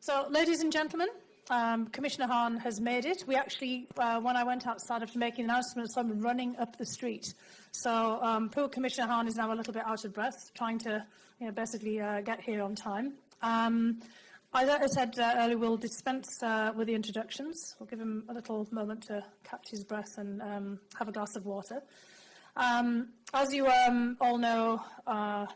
So, ladies and gentlemen, Commissioner Hahn has made it. We actually, when I went outside after making the announcement, saw him running up the street. So, poor Commissioner Hahn is now a little bit out of breath, trying to basically get here on time. As I said earlier, we'll dispense with the introductions. We'll give him a little moment to catch his breath and have a glass of water. As you all know,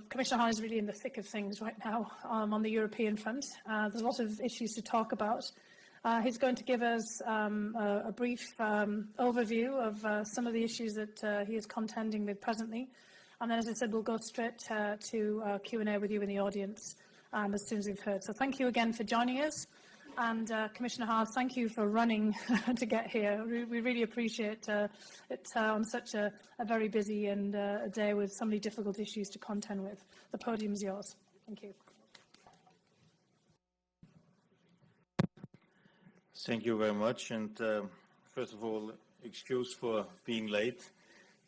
Commissioner Hahn is really in the thick of things right now on the European front. There's a lot of issues to talk about. He's going to give us a brief overview of some of the issues that he is contending with presently. And then, as I said, we'll go straight to Q&A with you in the audience as soon as we've heard. So thank you again for joining us. And Commissioner Hahn, thank you for running to get here. We really appreciate it on such a very busy and a day with so many difficult issues to contend with. The podium's yours. Thank you. Thank you very much. And first of all, excuse for being late.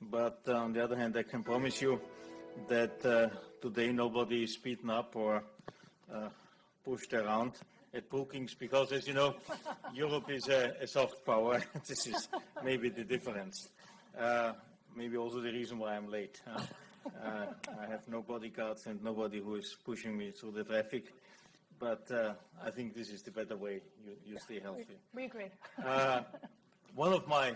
But on the other hand, I can promise you that today nobody is beaten up or pushed around at Brookings, because, as you know, Europe is a soft power. This is maybe the difference. Maybe also the reason why I'm late. I have no bodyguards and nobody who is pushing me through the traffic. But I think this is the better way. You stay healthy. We agree. One of my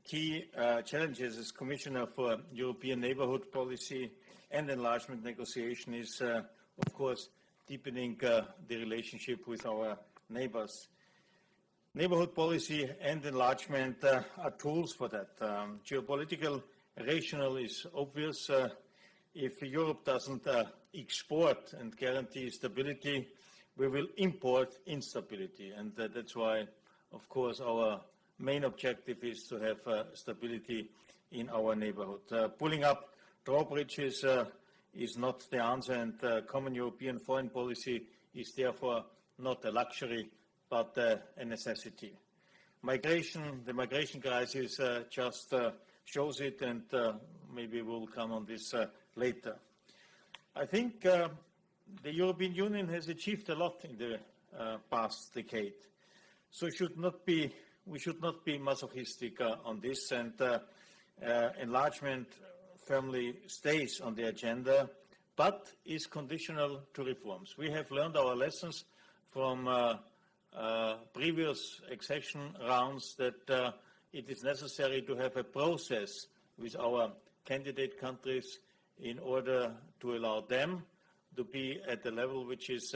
key challenges as Commissioner for European Neighbourhood Policy and Enlargement Negotiation is, of course, deepening the relationship with our neighbors. Neighborhood policy and enlargement are tools for that. Geopolitical rationale is obvious. If Europe doesn't export and guarantee stability, we will import instability. And that's why, of course, our main objective is to have stability in our neighborhood. Pulling up drawbridges is not the answer, and common European foreign policy is therefore not a luxury but a necessity. The migration crisis just shows it, and maybe we'll come on this later. I think the European Union has achieved a lot in the past decade, so we should not be masochistic on this, and enlargement firmly stays on the agenda, but is conditional to reforms. We have learned our lessons from previous accession rounds that it is necessary to have a process with our candidate countries in order to allow them to be at the level which is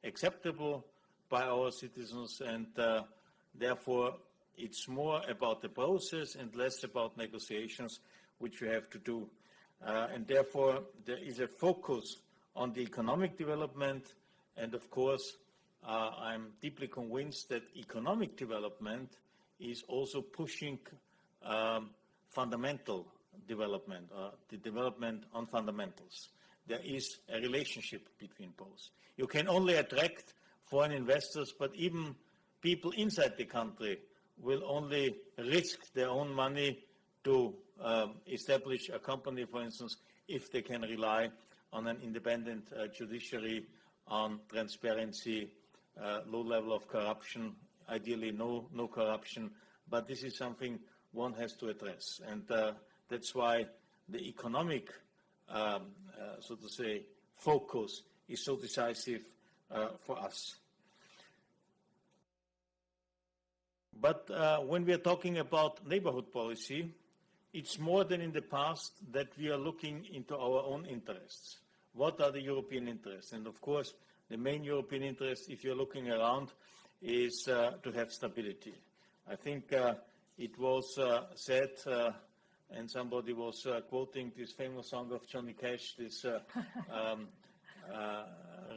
acceptable by our citizens, and therefore it's more about the process and less about negotiations, which we have to do. And therefore, there is a focus on the economic development. And of course, I'm deeply convinced that economic development is also pushing fundamental development, the development on fundamentals. There is a relationship between both. You can only attract foreign investors, but even people inside the country will only risk their own money to establish a company, for instance, if they can rely on an independent judiciary, on transparency, low level of corruption, ideally no corruption. But this is something one has to address. And that's why the economic, so to say, focus is so decisive for us. But when we are talking about neighborhood policy, it's more than in the past that we are looking into our own interests. What are the European interests? And of course, the main European interest, if you're looking around, is to have stability. I think it was said, and somebody was quoting this famous song of Johnny Cash, this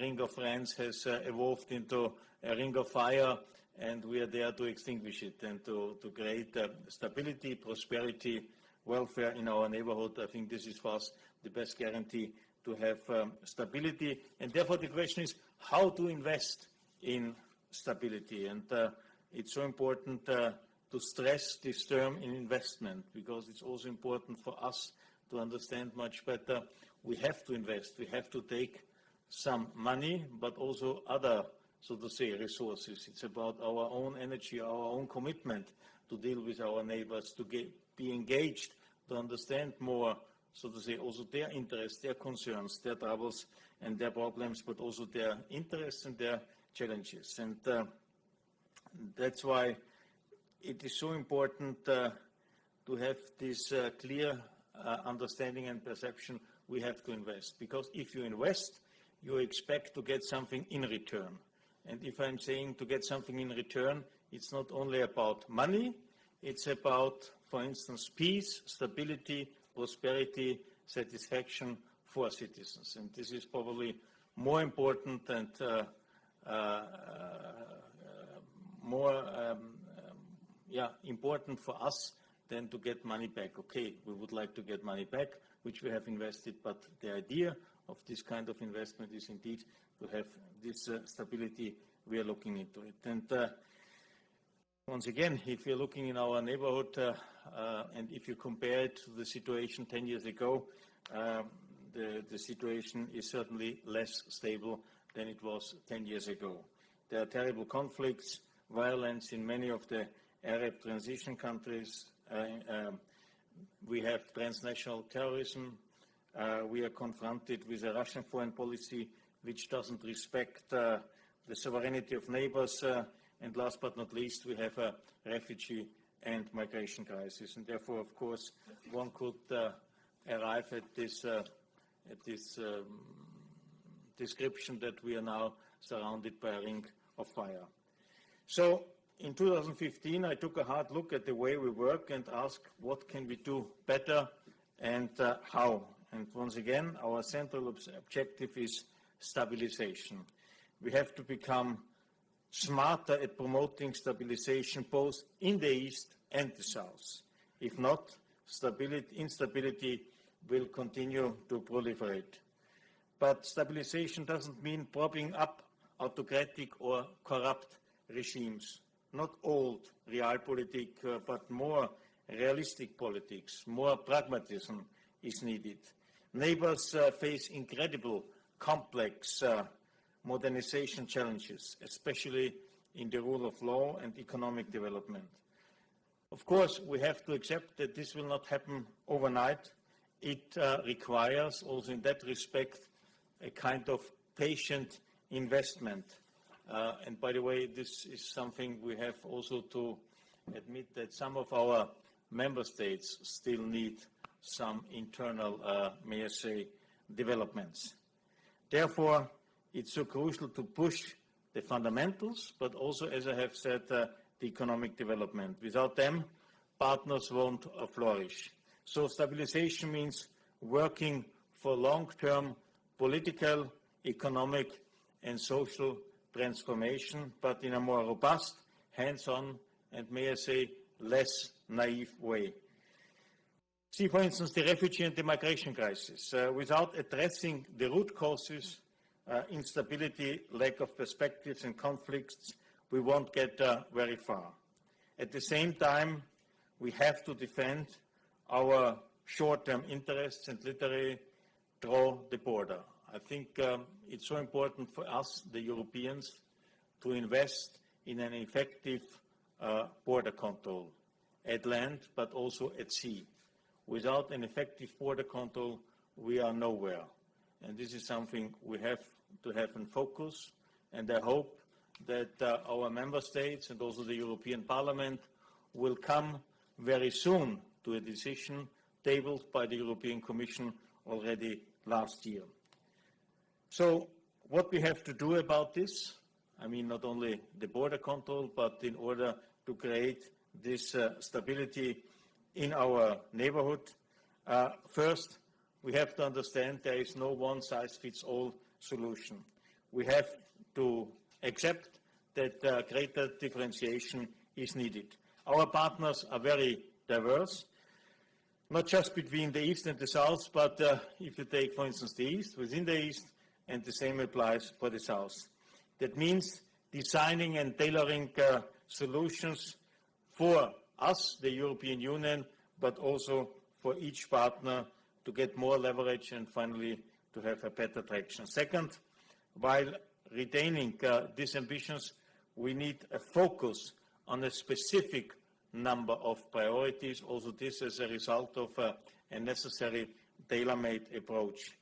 ring of friends has evolved into a ring of fire, and we are there to extinguish it and to create stability, prosperity, welfare in our neighborhood. I think this is for us the best guarantee to have stability. And therefore the question is how to invest in stability. And it's so important to stress this term in investment, because it's also important for us to understand much better. We have to invest. We have to take some money, but also other, so to say, resources. It's about our own energy, our own commitment to deal with our neighbors, to be engaged, to understand more, so to say, also their interests, their concerns, their troubles and their problems, but also their interests and their challenges. And that's why it is so important to have this clear understanding and perception. We have to invest, because if you invest, you expect to get something in return. And if I'm saying to get something in return, it's not only about money, it's about, for instance, peace, stability, prosperity, satisfaction for citizens. And this is probably more important and more important for us than to get money back. Okay, we would like to get money back, which we have invested, but the idea of this kind of investment is indeed to have this stability. We are looking into it. And once again, if you're looking in our neighborhood and if you compare it to the situation 10 years ago, the situation is certainly less stable than it was 10 years ago. There are terrible conflicts, violence in many of the Arab transition countries. We have transnational terrorism. We are confronted with a Russian foreign policy which doesn't respect the sovereignty of neighbors. And last but not least, we have a refugee and migration crisis. And therefore, of course, one could arrive at this description that we are now surrounded by a ring of fire. So in 2015, I took a hard look at the way we work and asked what can we do better and how. And once again, our central objective is stabilization. We have to become smarter at promoting stabilization both in the East and the South. If not, instability will continue to proliferate. But stabilization doesn't mean propping up autocratic or corrupt regimes. Not old realpolitik, but more realistic politics, more pragmatism is needed. Neighbors face incredible, complex modernization challenges, especially in the rule of law and economic development. Of course, we have to accept that this will not happen overnight. It requires, also in that respect, a kind of patient investment. And by the way, this is something we have also to admit that some of our member states still need some internal, may I say, developments. Therefore, it's so crucial to push the fundamentals, but also, as I have said, the economic development. Without them, partners won't flourish. So stabilization means working for long-term political, economic, and social transformation, but in a more robust, hands-on, and may I say, less naive way. See, for instance, the refugee and the migration crisis. Without addressing the root causes, instability, lack of perspectives and conflicts, we won't get very far. At the same time, we have to defend our short-term interests and literally draw the border. I think it's so important for us, the Europeans, to invest in an effective border control at land, but also at sea. Without an effective border control, we are nowhere. And this is something we have to have in focus. And I hope that our member states and also the European Parliament will come very soon to a decision tabled by the European Commission already last year. So what we have to do about this, I mean not only the border control, but in order to create this stability in our neighborhood, first we have to understand there is no one-size-fits-all solution. We have to accept that greater differentiation is needed. Our partners are very diverse, not just between the East and the South, but if you take, for instance, the East, within the East, and the same applies for the South. That means designing and tailoring solutions for us, the European Union, but also for each partner to get more leverage and finally to have a better traction. Second, while retaining these ambitions, we need a focus on a specific number of priorities, also this as a result of a necessary tailor-made approach.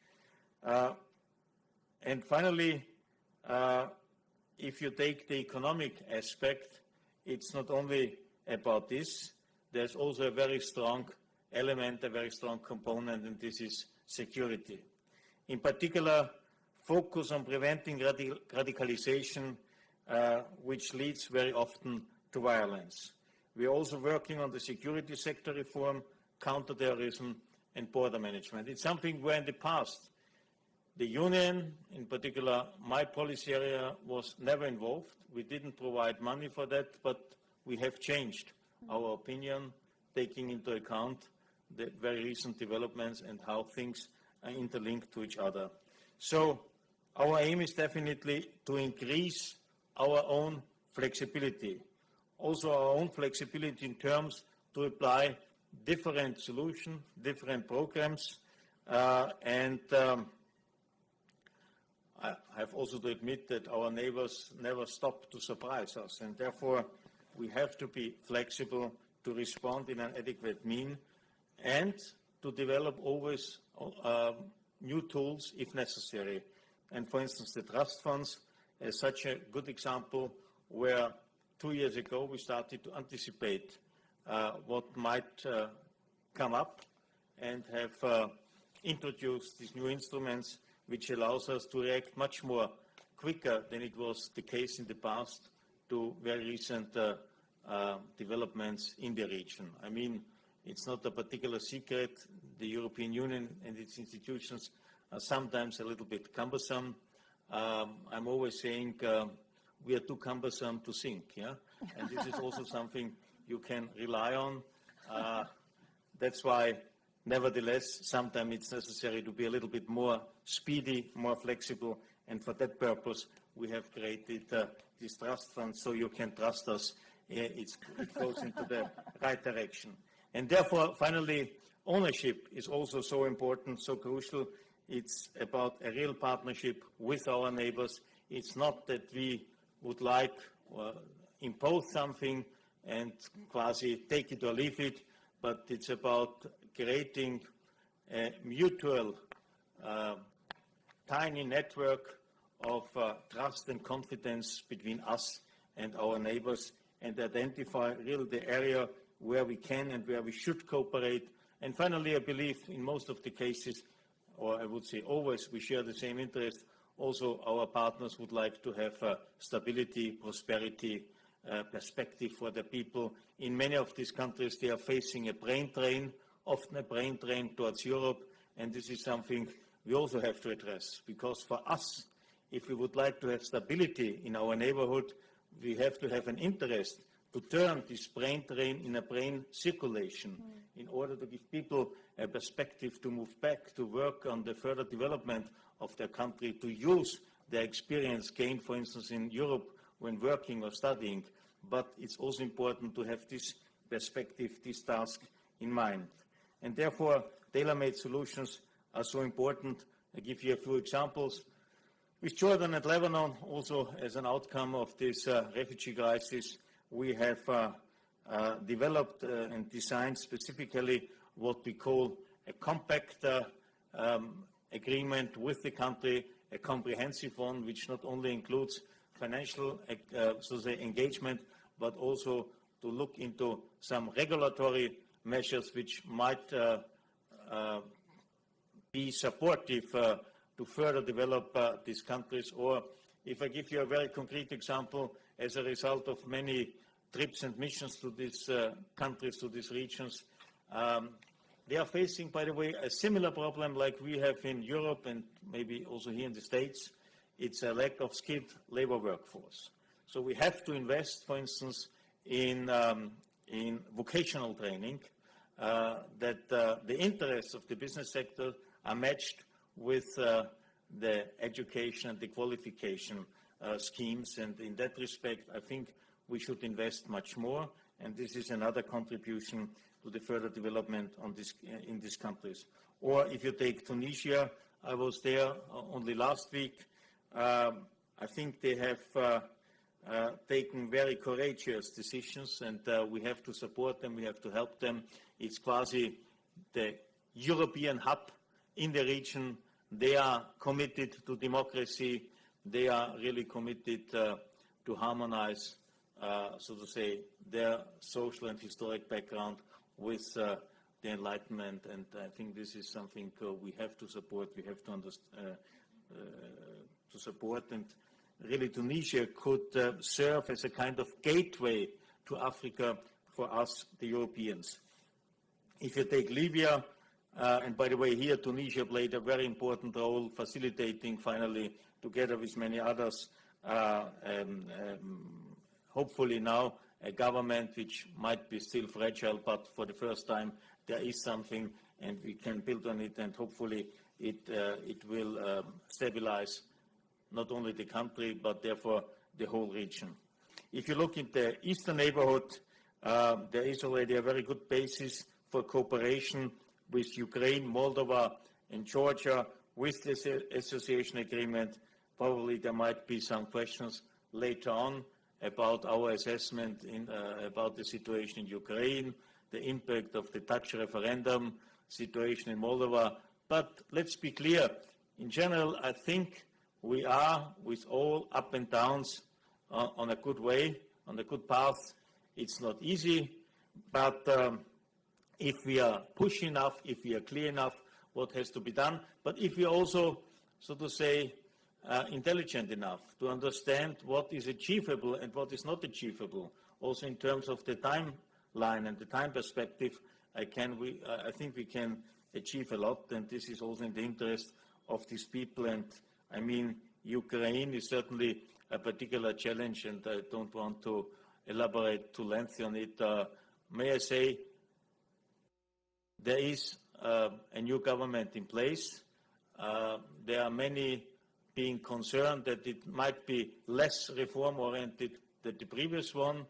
And finally, if you take the economic aspect, it's not only about this, there's also a very strong element, a very strong component, and this is security. In particular, focus on preventing radicalization, which leads very often to violence. We are also working on the security sector reform, counterterrorism, and border management. It's something where in the past, the Union, in particular my policy area, was never involved. We didn't provide money for that, but we have changed our opinion, taking into account the very recent developments and how things are interlinked to each other. So our aim is definitely to increase our own flexibility. Also our own flexibility in terms to apply different solutions, different programs, and I have also to admit that our neighbors never stop to surprise us, and therefore we have to be flexible to respond in an adequate mean and to develop always new tools if necessary. And for instance, the trust funds is such a good example where 2 years ago we started to anticipate what might come up and have introduced these new instruments, which allows us to react much more quicker than it was the case in the past to very recent developments in the region. I mean, it's not a particular secret. The European Union and its institutions are sometimes a little bit cumbersome. I'm always saying we are too cumbersome to sink, yeah? And this is also something you can rely on. That's why, nevertheless, sometimes it's necessary to be a little bit more speedy, more flexible, and for that purpose, we have created this trust fund so you can trust us. It goes into the right direction. And therefore, finally, ownership is also so important, so crucial. It's about a real partnership with our neighbors. It's not that we would like impose something and quasi take it or leave it, but it's about creating a mutual tiny network of trust and confidence between us and our neighbors, and identify really the area where we can and where we should cooperate. And finally, I believe in most of the cases, or I would say always, we share the same interest. Also, our partners would like to have stability, prosperity, perspective for the people. In many of these countries, they are facing a brain drain, often a brain drain towards Europe, and this is something we also have to address, because for us, if we would like to have stability in our neighborhood, we have to have an interest to turn this brain drain in a brain circulation in order to give people a perspective to move back, to work on the further development of their country, to use their experience gained, for instance, in Europe when working or studying. But it's also important to have this perspective, this task in mind. And therefore, tailor-made solutions are so important. I give you a few examples. With Jordan and Lebanon, also as an outcome of this refugee crisis, we have developed and designed specifically what we call a compact agreement with the country, a comprehensive one, which not only includes financial engagement, but also to look into some regulatory measures which might be supportive to further develop these countries. Or if I give you a very concrete example, as a result of many trips and missions to these countries, to these regions, they are facing, by the way, a similar problem like we have in Europe and maybe also here in the States. It's a lack of skilled labor workforce. So we have to invest, for instance, in vocational training, that the interests of the business sector are matched with the education and the qualification schemes. And in that respect, I think we should invest much more. And this is another contribution to the further development in these countries. Or if you take Tunisia, I was there only last week. I think they have taken very courageous decisions, and we have to support them, we have to help them. It's quasi the European hub in the region. They are committed to democracy. They are really committed to harmonize, so to say, their social and historic background with the Enlightenment. And I think this is something we have to support. We have to support. And really, Tunisia could serve as a kind of gateway to Africa for us, the Europeans. If you take Libya, and by the way, here Tunisia played a very important role facilitating finally, together with many others, hopefully now a government which might be still fragile, but for the first time there is something and we can build on it, and hopefully it will stabilize not only the country but therefore the whole region. If you look at the eastern neighborhood, there is already a very good basis for cooperation with Ukraine, Moldova, and Georgia with this association agreement. Probably there might be some questions later on about our assessment about the situation in Ukraine, the impact of the Dutch referendum, situation in Moldova. But let's be clear, in general, I think we are, with all up and downs, on a good way, on a good path. It's not easy, but if we are pushing enough, if we are clear enough what has to be done, but if we are also, so to say, intelligent enough to understand what is achievable and what is not achievable, also in terms of the timeline and the time perspective, I think we can achieve a lot, and this is also in the interest of these people. And I mean, Ukraine is certainly a particular challenge, and I don't want to elaborate too lengthy on it. May I say, there is a new government in place. There are many being concerned that it might be less reform-oriented than the previous one.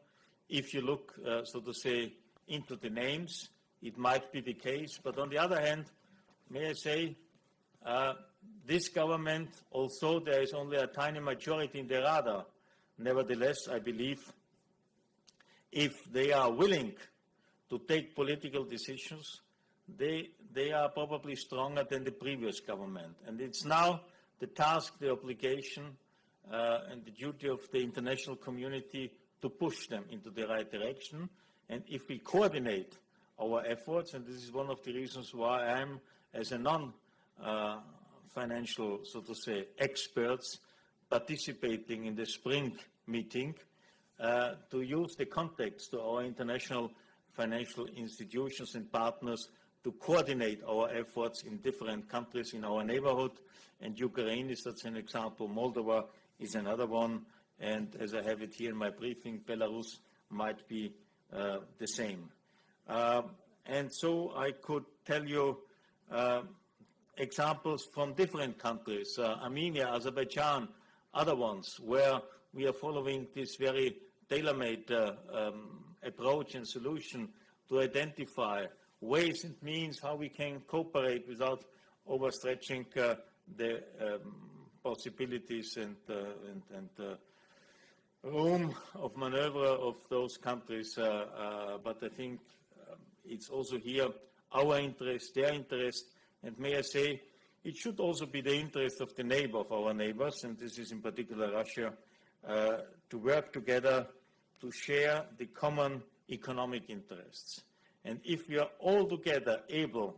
If you look, so to say, into the names, it might be the case. But on the other hand, may I say, this government, although there is only a tiny majority in the Rada, nevertheless, I believe, if they are willing to take political decisions, they are probably stronger than the previous government. And it's now the task, the obligation, and the duty of the international community to push them into the right direction. And if we coordinate our efforts, and this is one of the reasons why I am, as a non-financial, so to say, experts, participating in the spring meeting, to use the contacts to our international financial institutions and partners to coordinate our efforts in different countries in our neighborhood. And Ukraine is such an example. Moldova is another one. And as I have it here in my briefing, Belarus might be the same. And so I could tell you examples from different countries, Armenia, Azerbaijan, other ones, where we are following this very tailor-made approach and solution to identify ways and means how we can cooperate without overstretching the possibilities and room of maneuver of those countries. But I think it's also here our interest, their interest, and may I say, it should also be the interest of the neighbor of our neighbors, and this is in particular Russia, to work together to share the common economic interests. And if we are all together able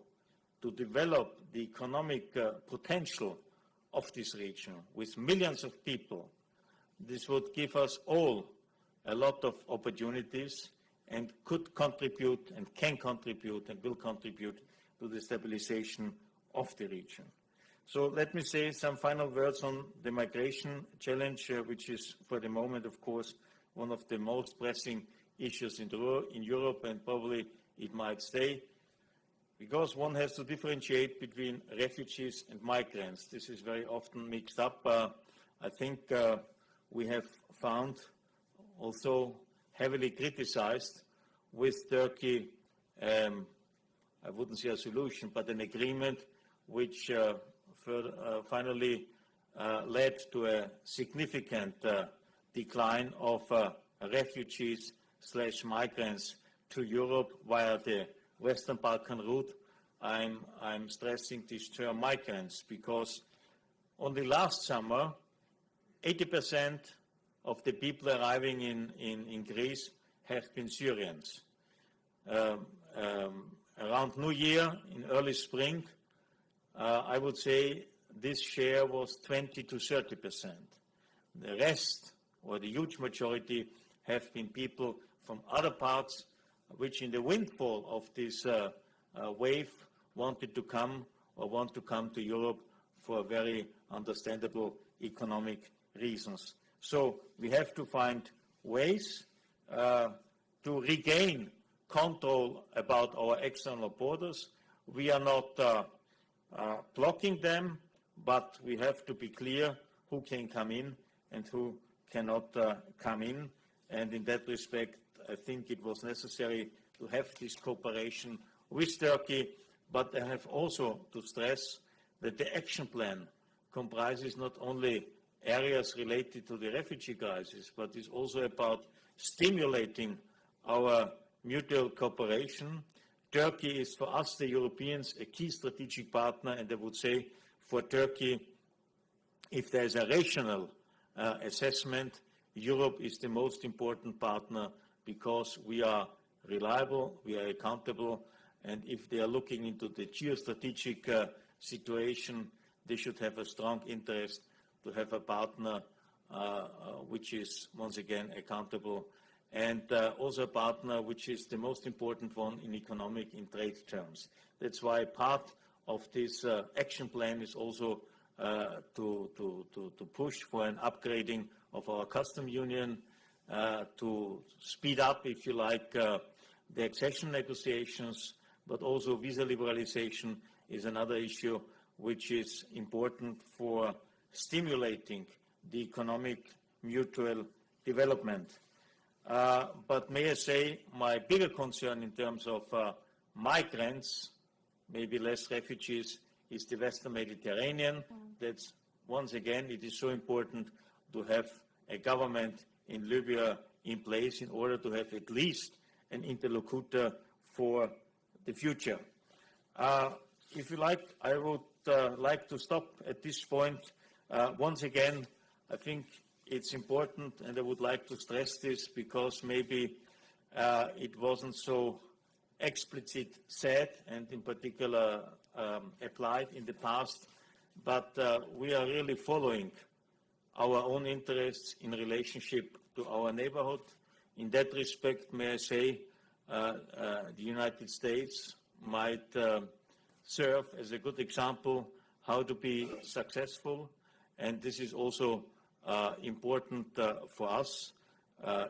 to develop the economic potential of this region with millions of people, this would give us all a lot of opportunities and could contribute and can contribute and will contribute to the stabilization of the region. So let me say some final words on the migration challenge, which is for the moment, of course, one of the most pressing issues in Europe, and probably it might stay, because one has to differentiate between refugees and migrants. This is very often mixed up. I think we have found, also heavily criticized, with Turkey, I wouldn't say a solution, but an agreement which finally led to a significant decline of refugees/migrants to Europe via the Western Balkan route. I'm stressing this term migrants because only last summer, 80% of the people arriving in Greece have been Syrians. Around New Year, in early spring, I would say this share was 20 to 30%. The rest, or the huge majority, have been people from other parts which in the windfall of this wave wanted to come or want to come to Europe for very understandable economic reasons. So we have to find ways to regain control about our external borders. We are not blocking them, but we have to be clear who can come in and who cannot come in. And in that respect, I think it was necessary to have this cooperation with Turkey, but I have also to stress that the action plan comprises not only areas related to the refugee crisis, but is also about stimulating our mutual cooperation. Turkey is, for us, the Europeans, a key strategic partner, and I would say for Turkey, if there is a rational assessment, Europe is the most important partner because we are reliable, we are accountable, and if they are looking into the geostrategic situation, they should have a strong interest to have a partner which is, once again, accountable, and also a partner which is the most important one in economic, in trade terms. That's why part of this action plan is also to push for an upgrading of our custom union, to speed up, if you like, the accession negotiations, but also visa liberalization is another issue which is important for stimulating the economic mutual development. But may I say, my bigger concern in terms of migrants, maybe less refugees, is the Western Mediterranean. That's, once again, it is so important to have a government in Libya in place in order to have at least an interlocutor for the future. If you like, I would like to stop at this point. Once again, I think it's important, and I would like to stress this because maybe it wasn't so explicit said, and in particular applied in the past, but we are really following our own interests in relationship to our neighborhood. In that respect, may I say, the United States might serve as a good example how to be successful, and this is also important for us.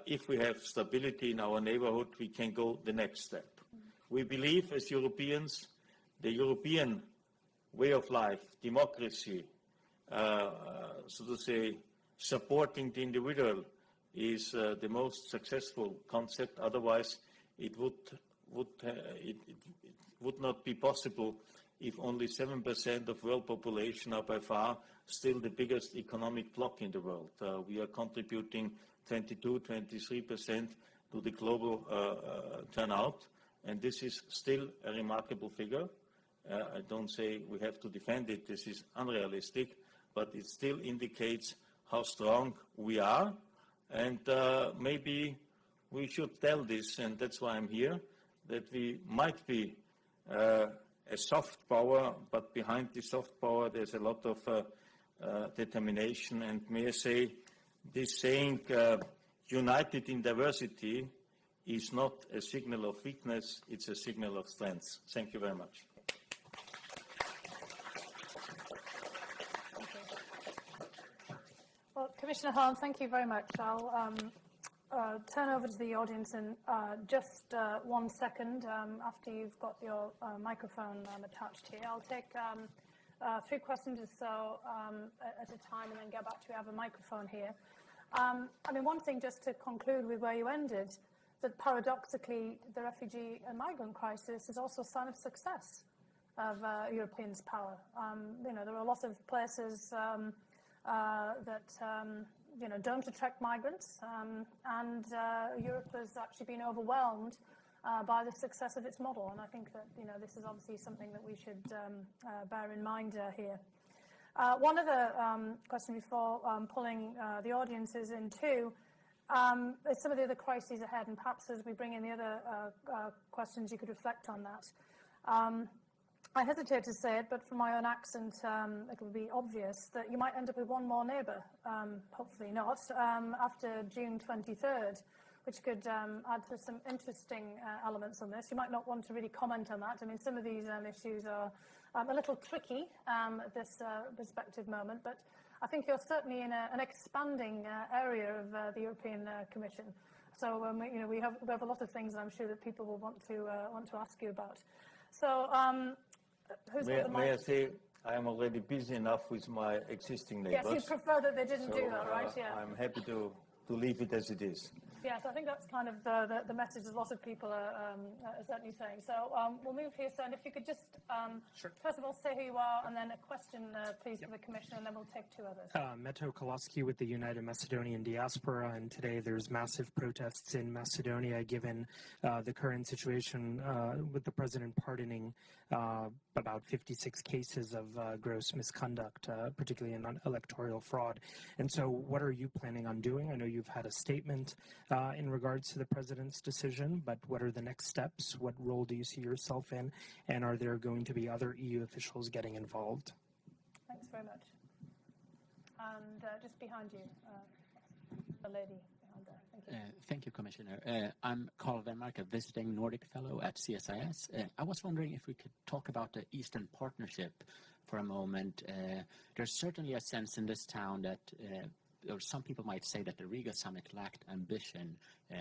If we have stability in our neighborhood, we can go the next step. We believe as Europeans, the European way of life, democracy, so to say, supporting the individual is the most successful concept. Otherwise, it would not be possible if only 7% of world population are by far still the biggest economic bloc in the world. We are contributing 22-23% to the global turnout, and this is still a remarkable figure. I don't say we have to defend it, this is unrealistic, but it still indicates how strong we are, and maybe we should tell this, and that's why I'm here, that we might be a soft power, but behind the soft power there's a lot of determination. And may I say, this saying, united in diversity, is not a signal of weakness, it's a signal of strength. Thank you very much. Well, Commissioner Hahn, thank you very much. I'll turn over to the audience in just 1 second after you've got your microphone attached here. I'll take 3 questions or so at a time and then get back to you. I have a microphone here. I mean, one thing just to conclude with where you ended, that paradoxically the refugee and migrant crisis is also a sign of success of Europeans' power. You know, there are a lot of places that don't attract migrants, and Europe has actually been overwhelmed by the success of its model. And I think that this is obviously something that we should bear in mind here. One other question before pulling the audiences in too is some of the other crises ahead, and perhaps as we bring in the other questions, you could reflect on that. I hesitate to say it, but from my own accent, it will be obvious that you might end up with one more neighbour, hopefully not, after June 23rd, which could add to some interesting elements on this. You might not want to really comment on that. I mean, some of these issues are a little tricky at this respective moment, but I think you're certainly in an expanding area of the European Commission. So we have a lot of things that I'm sure that people will want to ask you about. So who's got the mic? May I say I am already busy enough with my existing neighbours. Yes, you prefer that they didn't do that, right? Yeah. I'm happy to leave it as it is. Yes, I think that's kind of the message a lot of people are certainly saying. So we'll move here, sir, and if you could just, first of all, say who you are, and then a question, please, for the Commissioner, and then we'll take two others. Meto Koloski with the United Macedonian Diaspora, and today there's massive protests in Macedonia given the current situation with the president pardoning about 56 cases of gross misconduct, particularly in electoral fraud. And so what are you planning on doing? I know you've had a statement in regards to the president's decision, but what are the next steps? What role do you see yourself in? And are there going to be other EU officials getting involved? Thanks very much. And just behind you, the lady behind there. Thank you. Thank you, Commissioner. I'm Carl Denmark, a visiting Nordic Fellow at CSIS. I was wondering if we could talk about the Eastern Partnership for a moment. There's certainly a sense in this town that or some people might say that the Riga summit lacked ambition.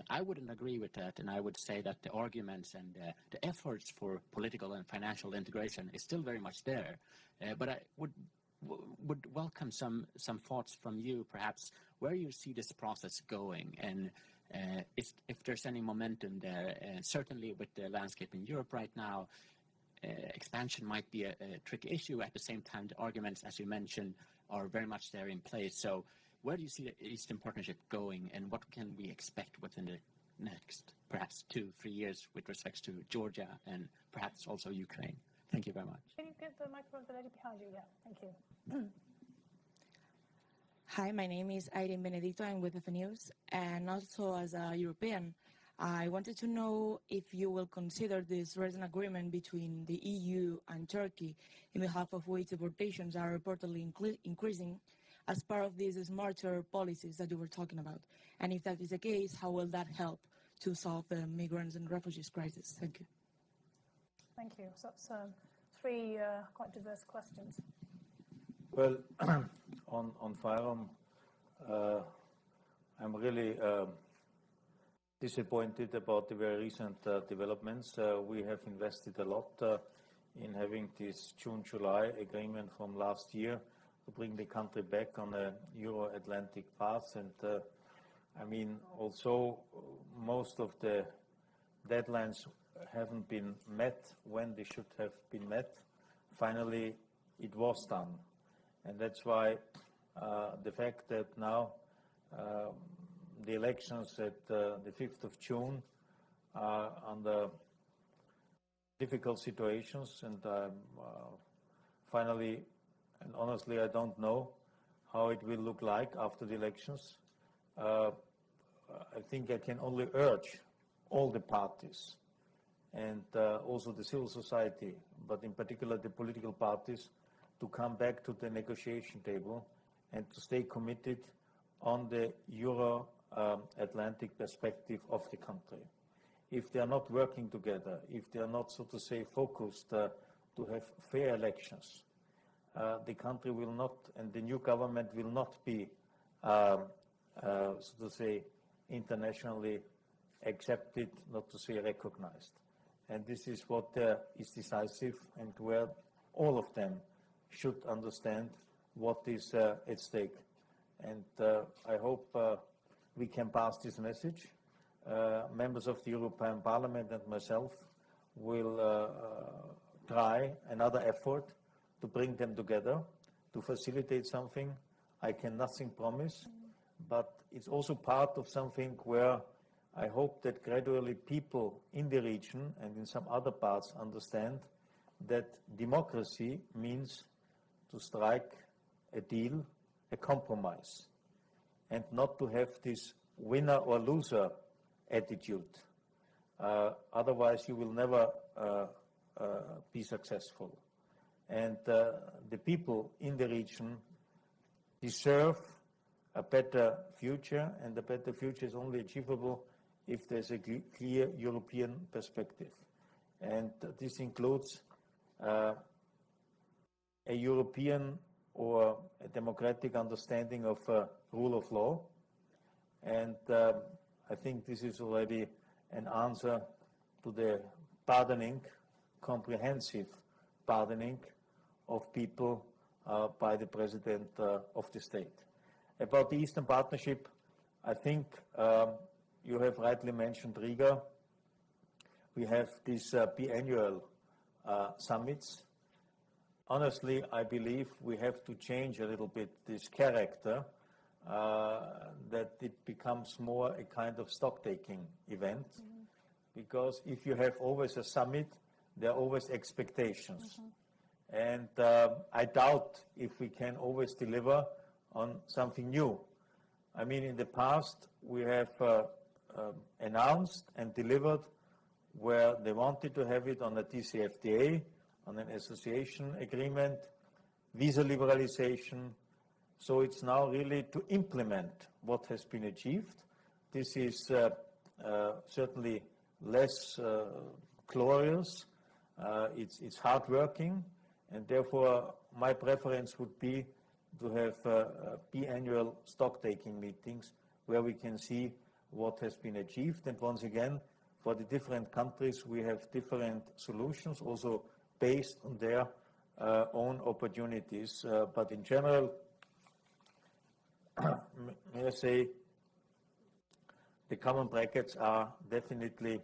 I wouldn't agree with that, and I would say that the arguments and the efforts for political and financial integration is still very much there. But I would welcome some thoughts from you, perhaps, where you see this process going, and if there's any momentum there. Certainly with the landscape in Europe right now, expansion might be a tricky issue. At the same time, the arguments, as you mentioned, are very much there in place. So where do you see the Eastern Partnership going, and what can we expect within the next, perhaps 2-3 years with respect to Georgia and perhaps also Ukraine? Thank you very much. Can you get the microphone to the lady behind you? Yeah, thank you. Hi, my name is Irene Benedito. I'm with FA News. And also as a European, I wanted to know if you will consider this recent agreement between the EU and Turkey, in behalf of which deportations are reportedly increasing, as part of these smarter policies that you were talking about. And if that is the case, how will that help to solve the migrants and refugees crisis? Thank you. Thank you. So that's three quite diverse questions. Well, on Fyrom, I'm really disappointed about the very recent developments. We have invested a lot in having this June-July agreement from last year to bring the country back on a Euro-Atlantic path. And I mean, also most of the deadlines haven't been met when they should have been met. Finally, it was done. And that's why the fact that now the elections at the 5th of June are under difficult situations, and finally, and honestly, I don't know how it will look like after the elections. I think I can only urge all the parties and also the civil society, but in particular the political parties, to come back to the negotiation table and to stay committed on the Euro-Atlantic perspective of the country. If they are not working together, if they are not, so to say, focused to have fair elections, the country will not, and the new government will not be, so to say, internationally accepted, not to say recognized. And this is what is decisive, and where all of them should understand what is at stake. And I hope we can pass this message. Members of the European Parliament and myself will try another effort to bring them together, to facilitate something. I can nothing promise, but it's also part of something where I hope that gradually people in the region and in some other parts understand that democracy means to strike a deal, a compromise, and not to have this winner or loser attitude. Otherwise, you will never be successful. And the people in the region deserve a better future, and a better future is only achievable if there's a clear European perspective. And this includes a European or a democratic understanding of rule of law. And I think this is already an answer to the pardoning, comprehensive pardoning of people by the President of the state. About the Eastern Partnership, I think you have rightly mentioned Riga. We have these biannual summits. Honestly, I believe we have to change a little bit this character, that it becomes more a kind of stock-taking event, because if you have always a summit, there are always expectations. And I doubt if we can always deliver on something new. I mean, in the past, we have announced and delivered where they wanted to have it on a DCFTA, on an association agreement, visa liberalization. So it's now really to implement what has been achieved. This is certainly less glorious. It's hard-working, and therefore my preference would be to have biannual stock-taking meetings where we can see what has been achieved. And once again, for the different countries, we have different solutions, also based on their own opportunities. But in general, may I say, the common brackets are definitely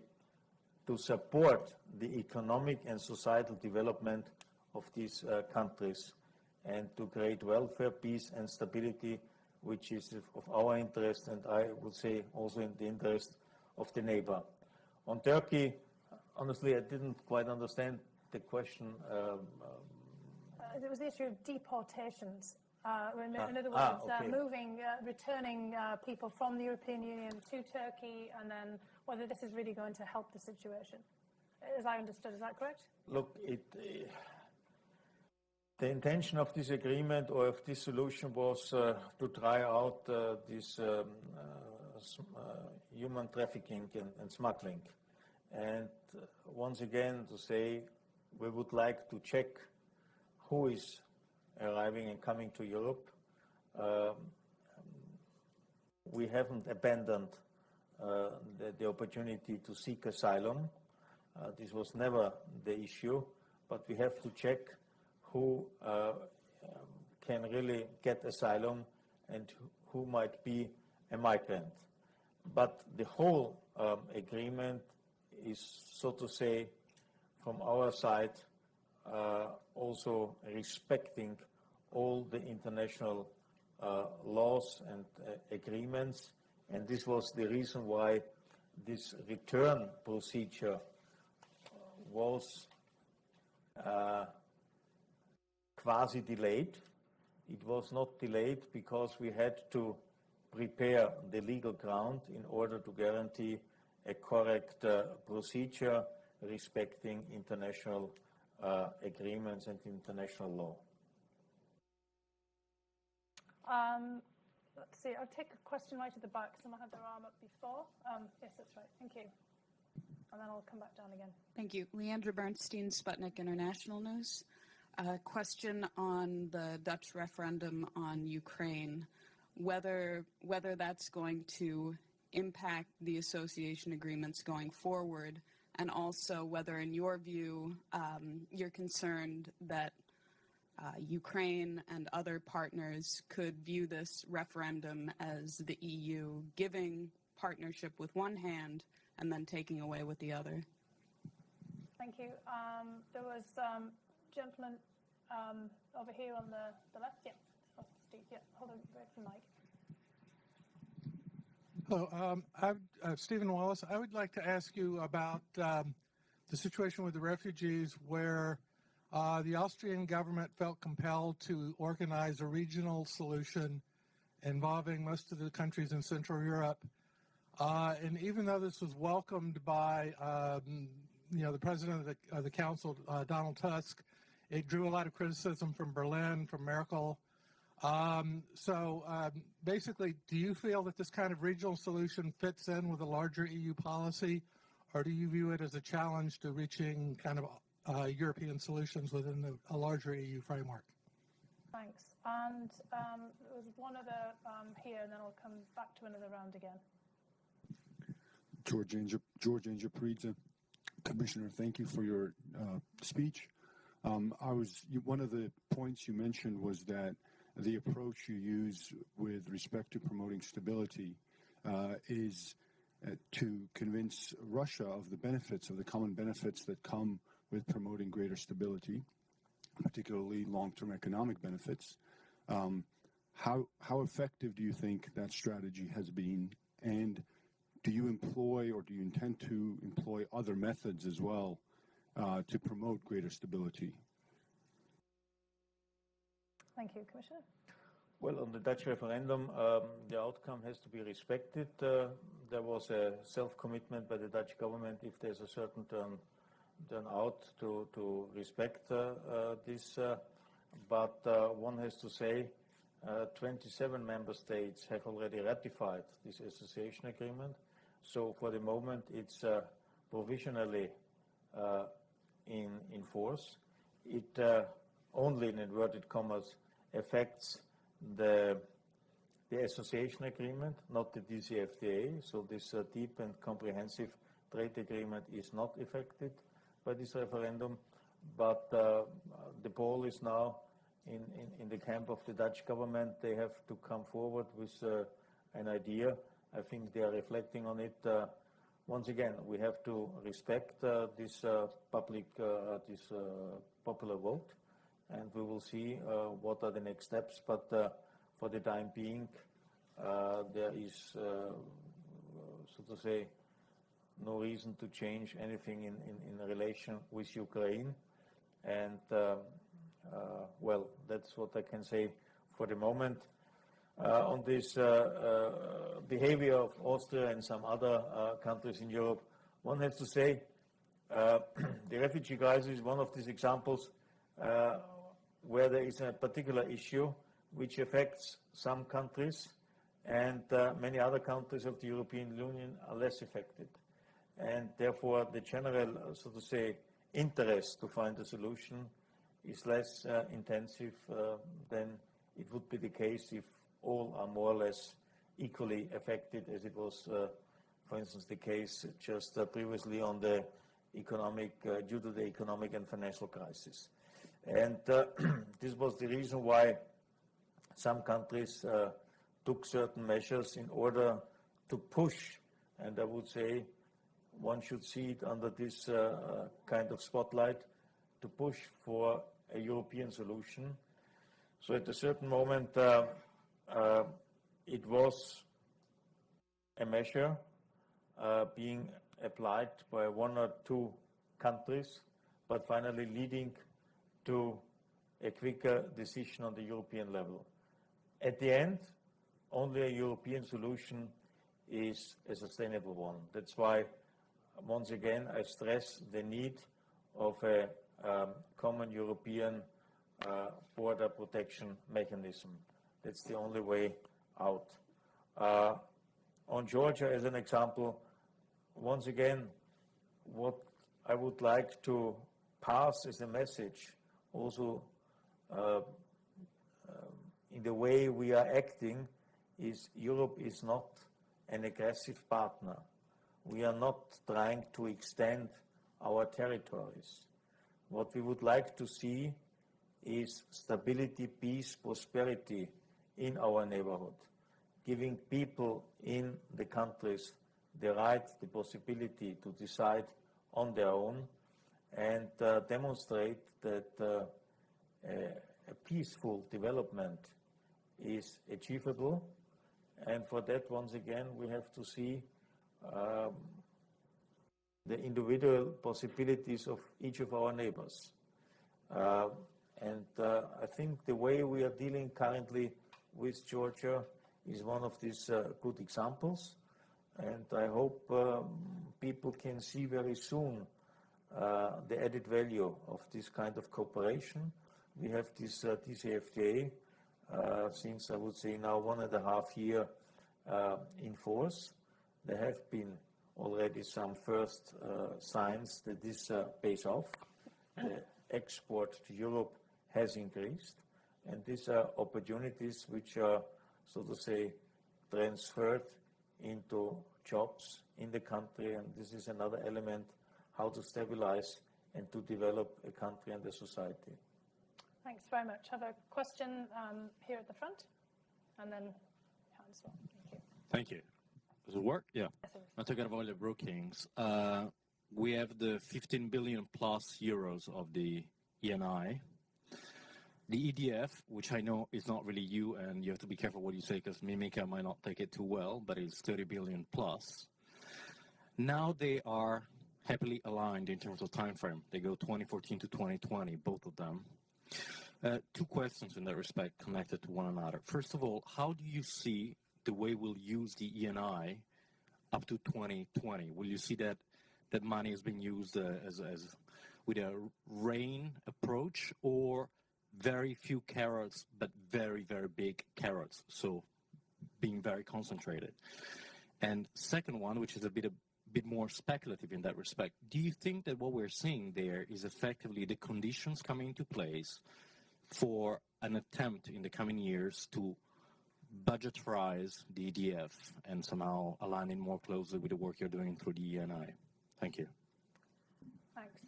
to support the economic and societal development of these countries and to create welfare, peace and stability, which is of our interest, and I would say also in the interest of the neighbor. On Turkey, honestly, I didn't quite understand the question. It was the issue of deportations. In other words, okay. Returning people from the European Union to Turkey, and then whether this is really going to help the situation. As I understood, is that correct? Look, the intention of this agreement or of this solution was to try out this human trafficking and smuggling. And once again, to say we would like to check who is arriving and coming to Europe. We haven't abandoned the opportunity to seek asylum. This was never the issue, but we have to check who can really get asylum and who might be a migrant. But the whole agreement is, so to say, from our side, also respecting all the international laws and agreements, and this was the reason why this return procedure was quasi-delayed. It was not delayed because we had to prepare the legal ground in order to guarantee a correct procedure respecting international agreements and international law. Let's see, I'll take a question right at the back. Someone had their arm up before. Yes, that's right. Thank you. And then I'll come back down again. Thank you. Leandra Bernstein, Sputnik International News. A question on the Dutch referendum on Ukraine, whether that's going to impact the association agreements going forward, and also whether, in your view, you're concerned that Ukraine and other partners could view this referendum as the EU giving partnership with one hand and then taking away with the other. Thank you. There was a gentleman over here on the left. Yeah. speak. Yeah, hold on, wait for the mic. Hello, I'm Stephen Wallace. I would like to ask you about the situation with the refugees where the Austrian government felt compelled to organize a regional solution involving most of the countries in Central Europe. And even though this was welcomed by the president of the council, Donald Tusk, it drew a lot of criticism from Berlin, from Merkel. Basically, do you feel that this kind of regional solution fits in with a larger EU policy, or do you view it as a challenge to reaching kind of European solutions within a larger EU framework? Thanks. And there was one other here, and then I'll come back to another round again. George Angiapridze. Commissioner, thank you for your speech. One of the points you mentioned was that the approach you use with respect to promoting stability is to convince Russia of the benefits, of the common benefits that come with promoting greater stability, particularly long-term economic benefits. How effective do you think that strategy has been, and do you employ or do you intend to employ other methods as well to promote greater stability? Thank you, Commissioner. Well, on the Dutch referendum, the outcome has to be respected. There was a self-commitment by the Dutch government, if there's a certain turnout, to respect this. But one has to say 27 member states have already ratified this association agreement. So for the moment, it's provisionally in force. It only, in inverted commas, affects the association agreement, not the DCFTA. So this deep and comprehensive trade agreement is not affected by this referendum. But the ball is now in the camp of the Dutch government. They have to come forward with an idea. I think they are reflecting on it. Once again, we have to respect this popular vote, and we will see what are the next steps. But for the time being, there is, so to say, no reason to change anything in relation with Ukraine. And, well, that's what I can say for the moment. On this behavior of Austria and some other countries in Europe, one has to say the refugee crisis is one of these examples where there is a particular issue which affects some countries, and many other countries of the European Union are less affected. And therefore, the general, so to say, interest to find a solution is less intensive than it would be the case if all are more or less equally affected, as it was, for instance, the case just previously on the economic, due to the economic and financial crisis. And this was the reason why some countries took certain measures in order to push, and I would say one should see it under this kind of spotlight, to push for a European solution. So at a certain moment, it was a measure being applied by one or two countries, but finally leading to a quicker decision on the European level. At the end, only a European solution is a sustainable one. That's why, once again, I stress the need of a common European border protection mechanism. That's the only way out. On Georgia, as an example, once again, what I would like to pass as a message, also in the way we are acting, is Europe is not an aggressive partner. We are not trying to extend our territories. What we would like to see is stability, peace, prosperity in our neighborhood, giving people in the countries the right, the possibility to decide on their own, and demonstrate that a peaceful development is achievable. And for that, once again, we have to see the individual possibilities of each of our neighbors. I think the way we are dealing currently with Georgia is one of these good examples. And I hope people can see very soon the added value of this kind of cooperation. We have this DCFTA since, I would say, now 1.5 years in force. There have been already some first signs that this pays off. The export to Europe has increased, and these are opportunities which are, so to say, transferred into jobs in the country, and this is another element how to stabilize and to develop a country and a society. Thanks very much. I have a question here at the front, and then as well. Thank you. Thank you. Does it work? Yeah. Yes, it is. I'm talking about the Brookings. We have the 15 billion plus euros of the ENI. The EDF, which I know is not really you, and you have to be careful what you say because Mimica might not take it too well, but it's 30 billion plus. Now they are happily aligned in terms of time frame. They go 2014 to 2020, both of them. Two questions in that respect connected to one another. First of all, how do you see the way we'll use the ENI up to 2020? Will you see that that money is being used as with a rain approach, or very few carrots but very, very big carrots, so being very concentrated? And second one, which is a bit more speculative in that respect, do you think that what we're seeing there is effectively the conditions coming into place for an attempt in the coming years to budgetize the EDF and somehow align it more closely with the work you're doing through the ENI? Thank you. Thanks.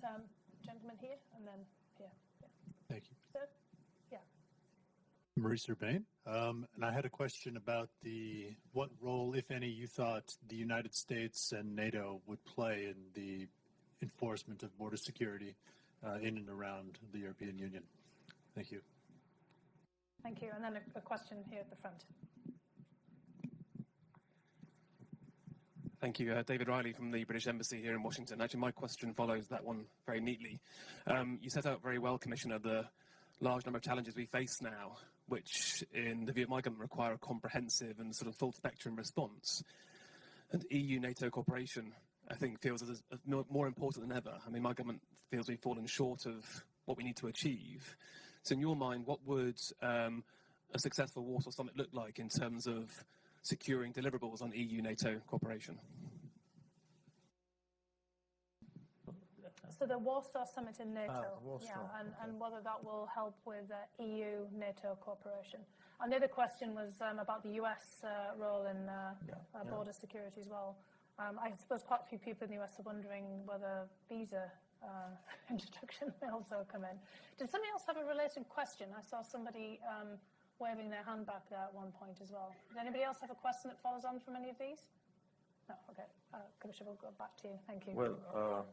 Gentleman here, and then here. Yeah. Thank you. Sir? Yeah. Maurice Urbain. And I had a question about what role, if any, you thought the United States and NATO would play in the enforcement of border security in and around the European Union. Thank you. Thank you. And then a question here at the front. Thank you. David Riley from the British Embassy here in Washington. Actually, my question follows that one very neatly. You set out very well, Commissioner, the large number of challenges we face now, which, in the view of my government, require a comprehensive and sort of full-spectrum response. And EU-NATO cooperation, I think, feels as more important than ever. I mean, my government feels we've fallen short of what we need to achieve. So in your mind, what would a successful Warsaw Summit look like in terms of securing deliverables on EU-NATO cooperation? So the Warsaw Summit in NATO, Warsaw, yeah, and okay. whether that will help with EU-NATO cooperation. And the other question was about the US role in border security as well. I suppose quite a few people in the US are wondering whether visa introduction may also come in. Did somebody else have a related question? I saw somebody waving their hand back there at one point as well. Did anybody else have a question that follows on from any of these? No, okay. Commissioner, we'll go back to you. Thank you. Well,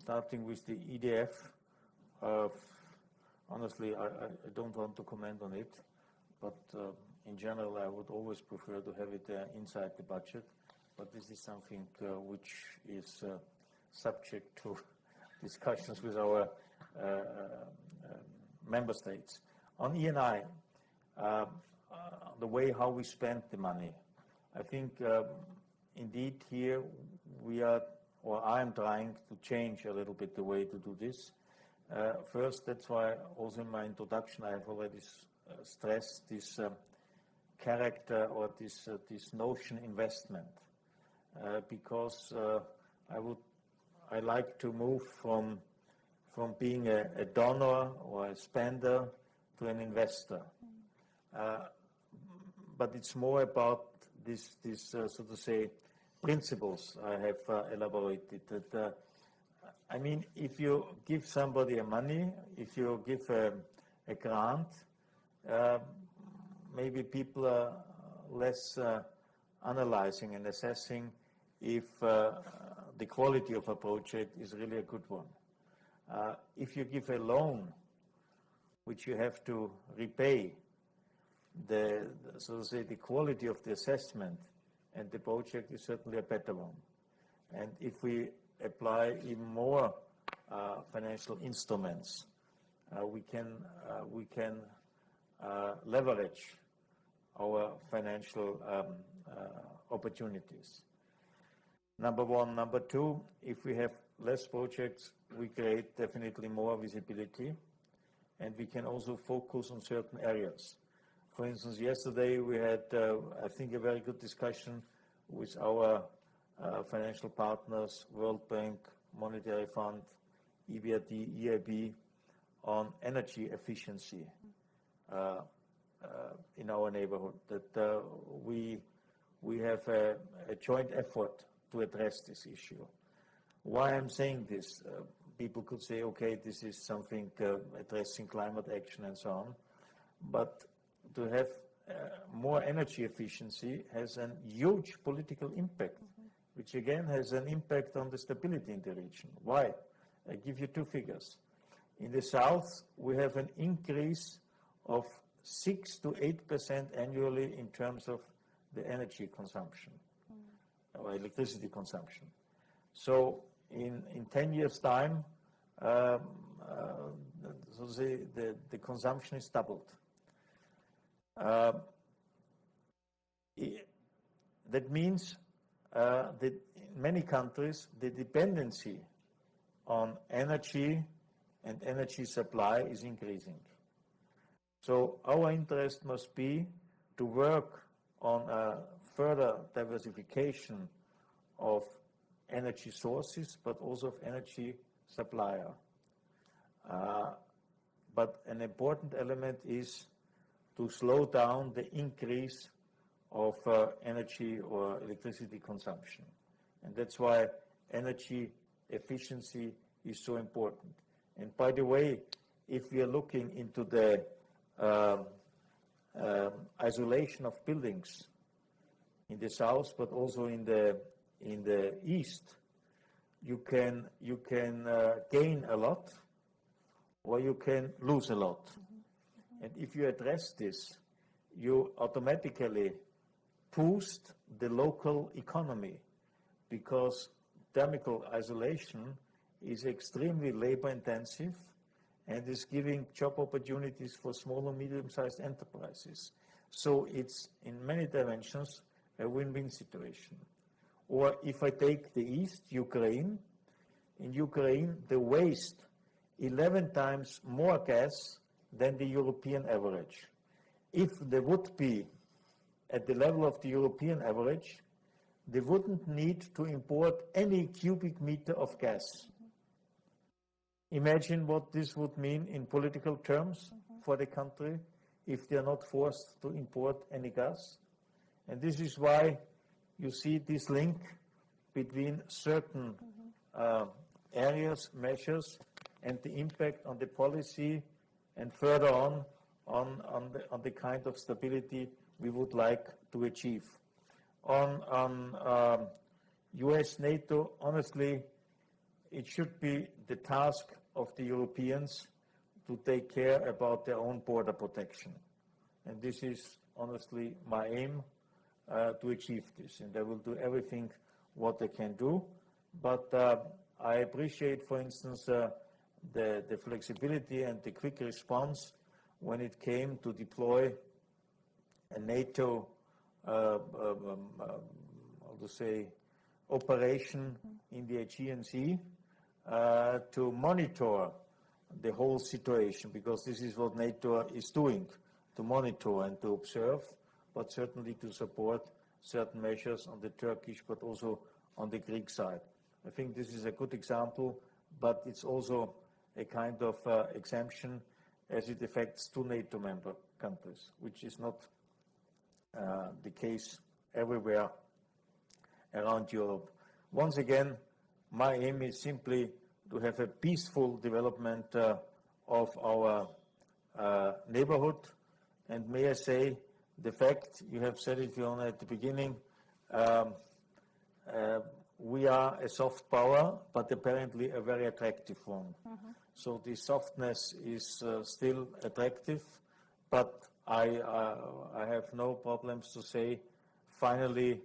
starting with the EDF, honestly, I don't want to comment on it, but in general, I would always prefer to have it inside the budget. But this is something which is subject to discussions with our member states. On ENI, the way how we spend the money, I think indeed here we are, or I am trying to change a little bit the way to do this. First, that's why also in my introduction I have already stressed this character or this notion investment, because I like to move from being a donor or a spender to an investor. But it's more about this so to say, principles I have elaborated. That I mean, if you give somebody money, if you give a grant, maybe people are less analyzing and assessing if the quality of a project is really a good one. If you give a loan, which you have to repay, so to say, the quality of the assessment and the project is certainly a better one. And if we apply even more financial instruments, we can leverage our financial opportunities. Number one. Number two, if we have less projects, we create definitely more visibility, and we can also focus on certain areas. For instance, yesterday we had, I think, a very good discussion with our financial partners, World Bank, Monetary Fund, EBRD, EIB, on energy efficiency in our neighborhood. That we have a joint effort to address this issue. Why I'm saying this? People could say, okay, this is something addressing climate action and so on, but to have more energy efficiency has a huge political impact, which again has an impact on the stability in the region. Why? I give you two figures. In the south, we have an increase of 6 to 8% annually in terms of the energy consumption or electricity consumption. So in 10 years' time, so the consumption is doubled. That means that in many countries, the dependency on energy and energy supply is increasing. So our interest must be to work on a further diversification of energy sources, but also of energy supplier. But an important element is to slow down the increase of energy or electricity consumption. And that's why energy efficiency is so important. And by the way, if we are looking into the isolation of buildings in the south, but also in the east, you can gain a lot, or you can lose a lot. And if you address this, you automatically boost the local economy, because thermal isolation is extremely labor intensive and is giving job opportunities for small and medium-sized enterprises. So it's in many dimensions a win-win situation. Or if I take the east, Ukraine, in Ukraine they waste 11 times more gas than the European average. If they would be at the level of the European average, they wouldn't need to import any cubic meter of gas. Imagine what this would mean in political terms for the country if they are not forced to import any gas. And this is why you see this link between certain areas, measures, and the impact on the policy, and further on the kind of stability we would like to achieve. On US, NATO, honestly, it should be the task of the Europeans to take care about their own border protection. And this is honestly my aim, to achieve this. And I will do everything what I can do. But I appreciate, for instance, the flexibility and the quick response when it came to deploy a NATO operation in the Aegean Sea to monitor the whole situation, because this is what NATO is doing, to monitor and to observe, but certainly to support certain measures on the Turkish but also on the Greek side. I think this is a good example, but it's also a kind of exemption as it affects two NATO member countries, which is not the case everywhere around Europe. Once again, my aim is simply to have a peaceful development of our neighborhood. And may I say, the fact, you have said it, Fiona, at the beginning, we are a soft power, but apparently a very attractive one. So the softness is still attractive, but I have no problems to say, finally,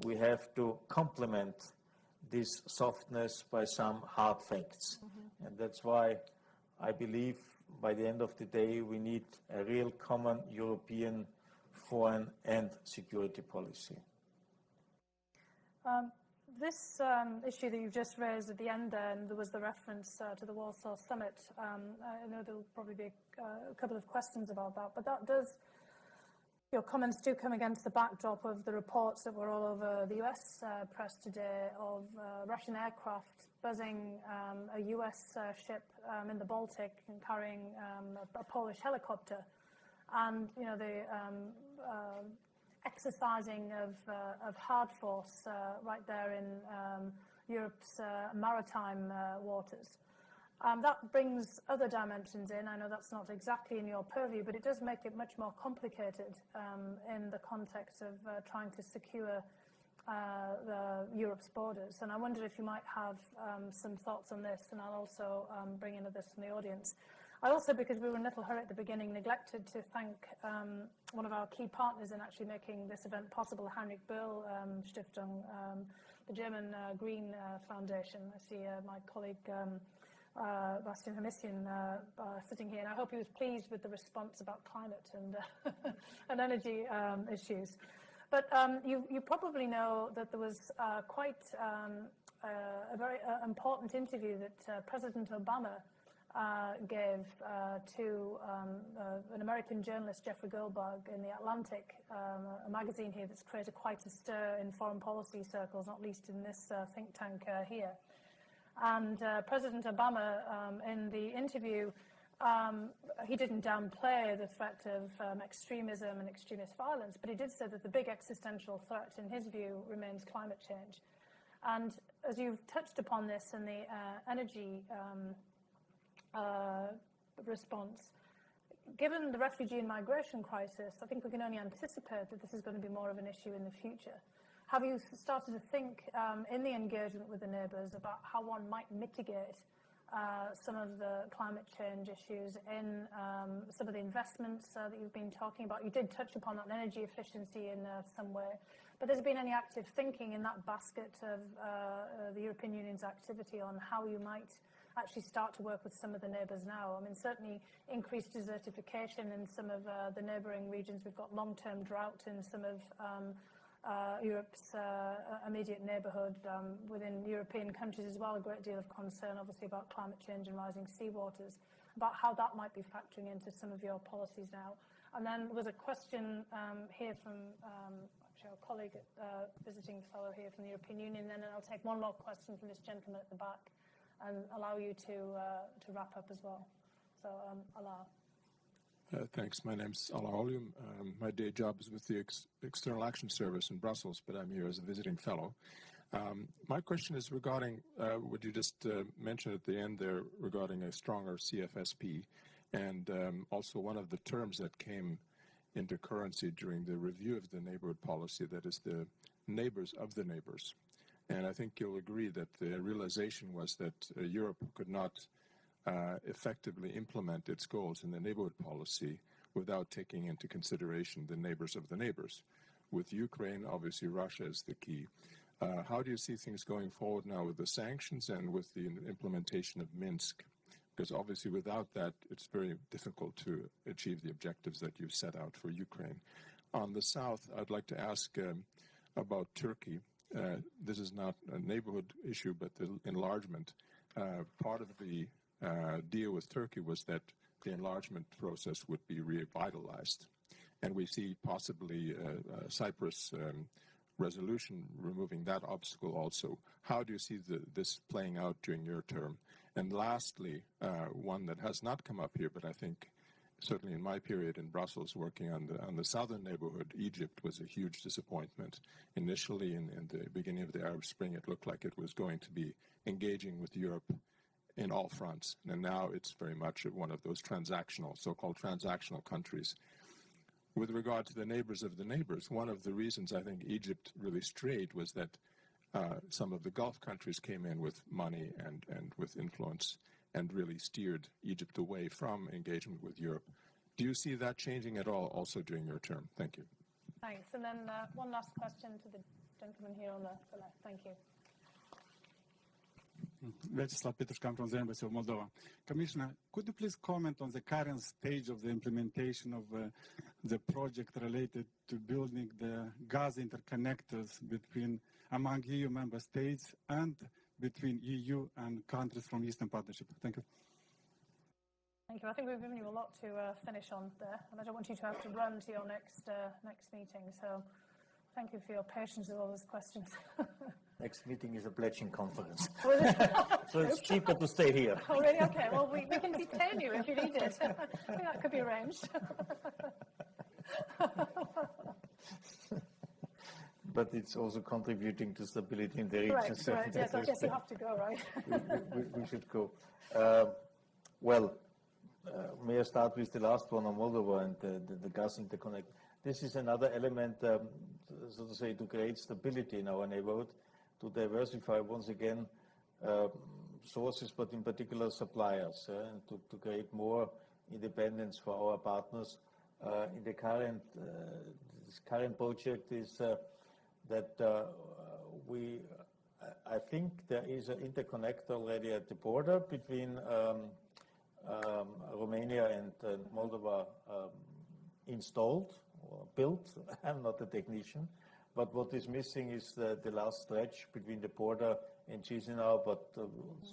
we have to complement this softness by some hard facts. And that's why I believe by the end of the day we need a real common European foreign and security policy. This issue that you've just raised at the end there, and there was the reference to the Warsaw Summit. I know there will probably be a couple of questions about that, but that does, your comments do come against the backdrop of the reports that were all over the US press today of Russian aircraft buzzing a US ship in the Baltic and carrying a Polish helicopter. And, you know, the exercising of hard force right there in Europe's maritime waters. That brings other dimensions in. I know that's not exactly in your purview, but it does make it much more complicated in the context of trying to secure Europe's borders. And I wondered if you might have some thoughts on this, and I'll also bring in others from the audience. I also, because we were in a little hurry at the beginning, neglected to thank one of our key partners in actually making this event possible, Heinrich Böll Stiftung, the German Green Foundation. I see my colleague Bastian Hamissian sitting here, and I hope he was pleased with the response about climate and, and energy issues. But you probably know that there was quite a very important interview that President Obama gave to an American journalist, Jeffrey Goldberg, in The Atlantic, a magazine here that's created quite a stir in foreign policy circles, not least in this think tank here. And President Obama, in the interview, he didn't downplay the threat of extremism and extremist violence, but he did say that the big existential threat, in his view, remains climate change. And as you've touched upon this in the energy response, given the refugee and migration crisis, I think we can only anticipate that this is going to be more of an issue in the future. Have you started to think in the engagement with the neighbours about how one might mitigate some of the climate change issues in some of the investments that you've been talking about? You did touch upon that energy efficiency in some way, but has there been any active thinking in that basket of the European Union's activity on how you might actually start to work with some of the neighbours now? I mean, certainly increased desertification in some of the neighbouring regions. We've got long-term drought in some of Europe's immediate neighbourhood, within European countries as well, a great deal of concern obviously about climate change and rising seawaters, about how that might be factoring into some of your policies now. And then there was a question here from actually our colleague, visiting fellow here from the European Union, and then I'll take one more question from this gentleman at the back and allow you to wrap up as well. So, Alaa. Thanks. My name's Alaa Olyum. My day job is with the External Action Service in Brussels, but I'm here as a visiting fellow. My question is regarding what you just mentioned at the end there regarding a stronger CFSP, and also one of the terms that came into currency during the review of the neighborhood policy, that is the neighbors of the neighbors. And I think you'll agree that the realization was that Europe could not effectively implement its goals in the neighborhood policy without taking into consideration the neighbors of the neighbors. With Ukraine, obviously Russia is the key. How do you see things going forward now with the sanctions and with the implementation of Minsk? Because obviously without that, it's very difficult to achieve the objectives that you've set out for Ukraine. On the south, I'd like to ask about Turkey. This is not a neighborhood issue, but the enlargement. Part of the deal with Turkey was that the enlargement process would be revitalized. And we see possibly Cyprus resolution removing that obstacle also. How do you see this playing out during your term? And lastly, one that has not come up here, but I think certainly in my period in Brussels working on the southern neighborhood, Egypt was a huge disappointment. Initially, in the beginning of the Arab Spring, it looked like it was going to be engaging with Europe in all fronts. And now it's very much one of those transactional, so-called transactional countries. With regard to the neighbors of the neighbors, one of the reasons I think Egypt really strayed was that some of the Gulf countries came in with money and with influence and really steered Egypt away from engagement with Europe. Do you see that changing at all also during your term? Thank you. Thanks. And then one last question to the gentleman here on the left. Thank you. Vyacheslav Petrushkan from the Embassy of Moldova. Commissioner, could you please comment on the current stage of the implementation of the project related to building the gas interconnectors among EU member states and between EU and countries from Eastern Partnership? Thank you. Thank you. I think we've given you a lot to finish on there, and I don't want you to have to run to your next meeting. So thank you for your patience with all those questions. Next meeting is a pledging conference. So it's cheaper to stay here. Oh, really? Okay. Well, we can detain you if you need it. I think that could be arranged. But it's also contributing to stability in the region. Right, so right. Yes, I guess you have to go, right? we should go. May I start with the last one on Moldova and the gas interconnect. This is another element, so to say, to create stability in our neighborhood, to diversify once again sources, but in particular suppliers, and to create more independence for our partners. In the current, this current project is that I think there is an interconnector already at the border between Romania and Moldova installed or built. I'm not a technician, but what is missing is the last stretch between the border and Chisinau, but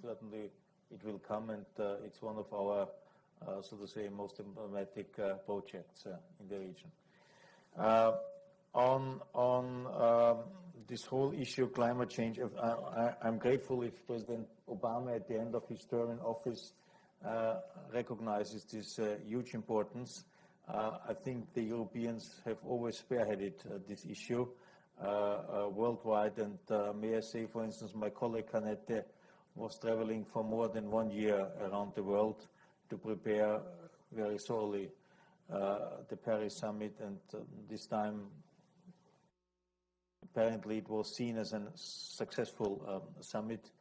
certainly it will come, and it's one of our, so to say, most emblematic projects in the region. On this whole issue of climate change, I'm grateful if President Obama at the end of his term in office recognizes this huge importance. I think the Europeans have always spearheaded this issue worldwide, and may I say, for instance, my colleague Canette was traveling for more than 1 year around the world to prepare very thoroughly the Paris summit, and this time apparently it was seen as a successful summit,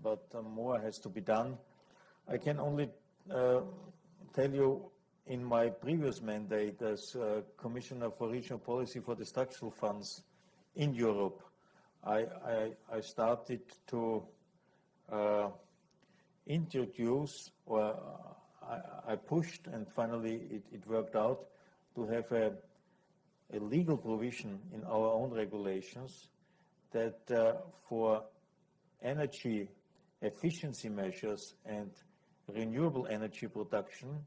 but more has to be done. I can only tell you, in my previous mandate as Commissioner for Regional Policy for the Structural Funds in Europe, I started to introduce, or I pushed, and finally it worked out, to have a legal provision in our own regulations that for energy efficiency measures and renewable energy production,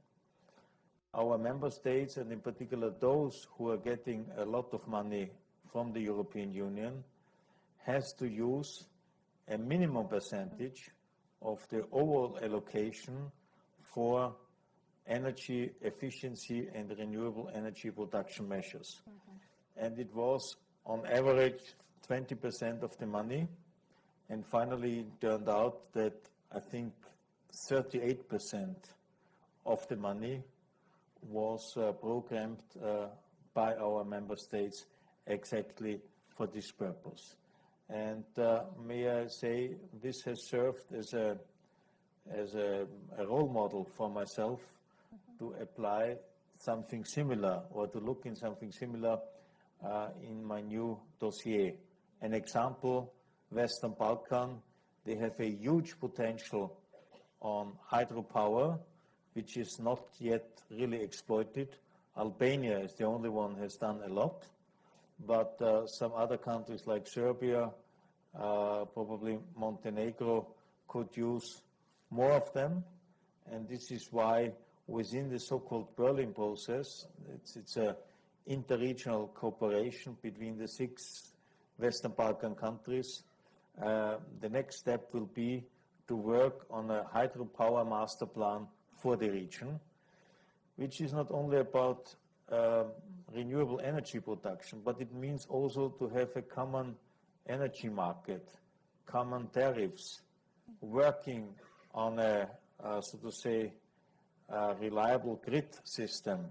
our member states, and in particular those who are getting a lot of money from the European Union, has to use a minimum percentage of the overall allocation for energy efficiency and renewable energy production measures. And it was on average 20% of the money, and finally it turned out that I think 38% of the money was programmed by our member states exactly for this purpose. And may I say, this has served as a role model for myself to apply something similar, or to look in something similar in my new dossier. An example, Western Balkan, they have a huge potential on hydropower, which is not yet really exploited. Albania is the only one who has done a lot, but some other countries like Serbia, probably Montenegro, could use more of them. And this is why within the so-called Berlin process, it's a interregional cooperation between the 6 Western Balkan countries. The next step will be to work on a hydropower master plan for the region, which is not only about renewable energy production, but it means also to have a common energy market, common tariffs, working on a, so to say, reliable grid system,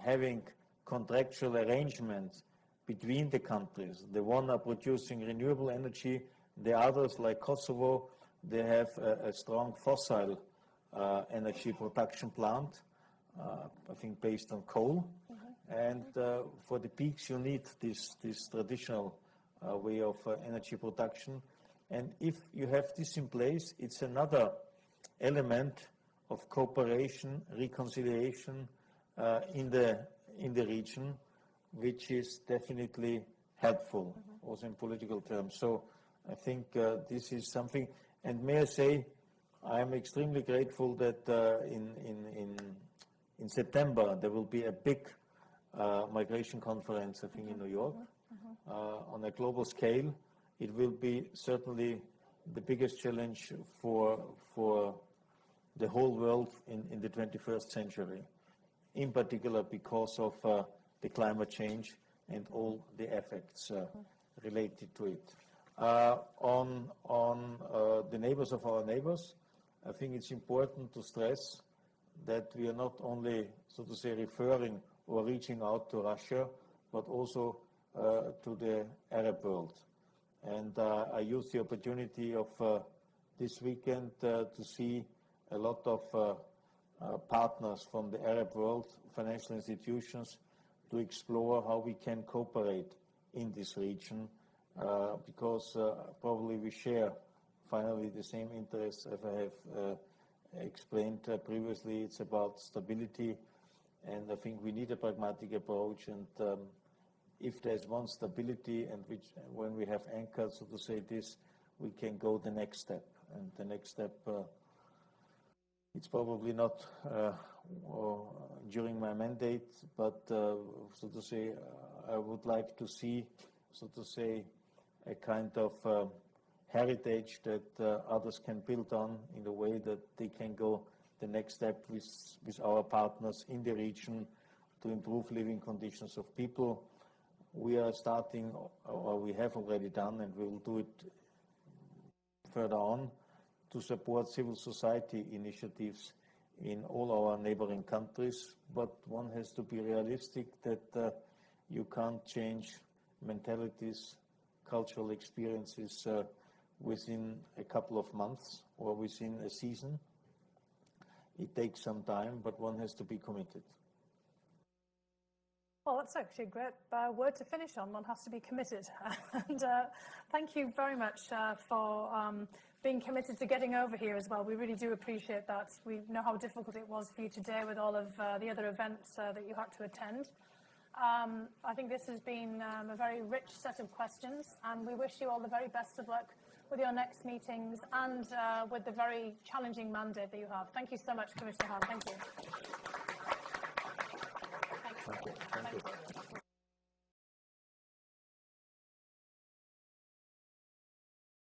having contractual arrangements between the countries. The one are producing renewable energy, the others, like Kosovo, they have a strong fossil energy production plant. I think, based on coal. And for the peaks, you need this traditional way of energy production. And if you have this in place, it's another element of cooperation, reconciliation in the region, which is definitely helpful, also in political terms. So I think this is something. And may I say, I am extremely grateful that in September there will be a big migration conference, I think, in New York on a global scale. It will be certainly the biggest challenge for the whole world in the 21st century, in particular because of the climate change and all the effects related to it. On the neighbors of our neighbors, I think it's important to stress that we are not only, so to say, referring or reaching out to Russia, but also to the Arab world. And I use the opportunity of this weekend to see a lot of partners from the Arab world, financial institutions, to explore how we can cooperate in this region, because probably we share finally the same interests as I have explained previously. It's about stability, and I think we need a pragmatic approach. And if there's one stability, and when we have anchored, so to say, this, we can go the next step. And the next step, it's probably not during my mandate, but so to say, I would like to see, so to say, a kind of heritage that others can build on in a way that they can go the next step with our partners in the region to improve living conditions of people. We are starting, or we have already done, and we will do it further on, to support civil society initiatives in all our neighboring countries. But one has to be realistic that you can't change mentalities, cultural experiences within a couple of months or within a season. It takes some time, but one has to be committed. Well, that's actually a great word to finish on. One has to be committed. And thank you very much for being committed to getting over here as well. We really do appreciate that. We know how difficult it was for you today with all of the other events that you had to attend. I think this has been a very rich set of questions, and we wish you all the very best of luck with your next meetings and with the very challenging mandate that you have. Thank you so much, Commissioner Hahn. Thank you. Thank you.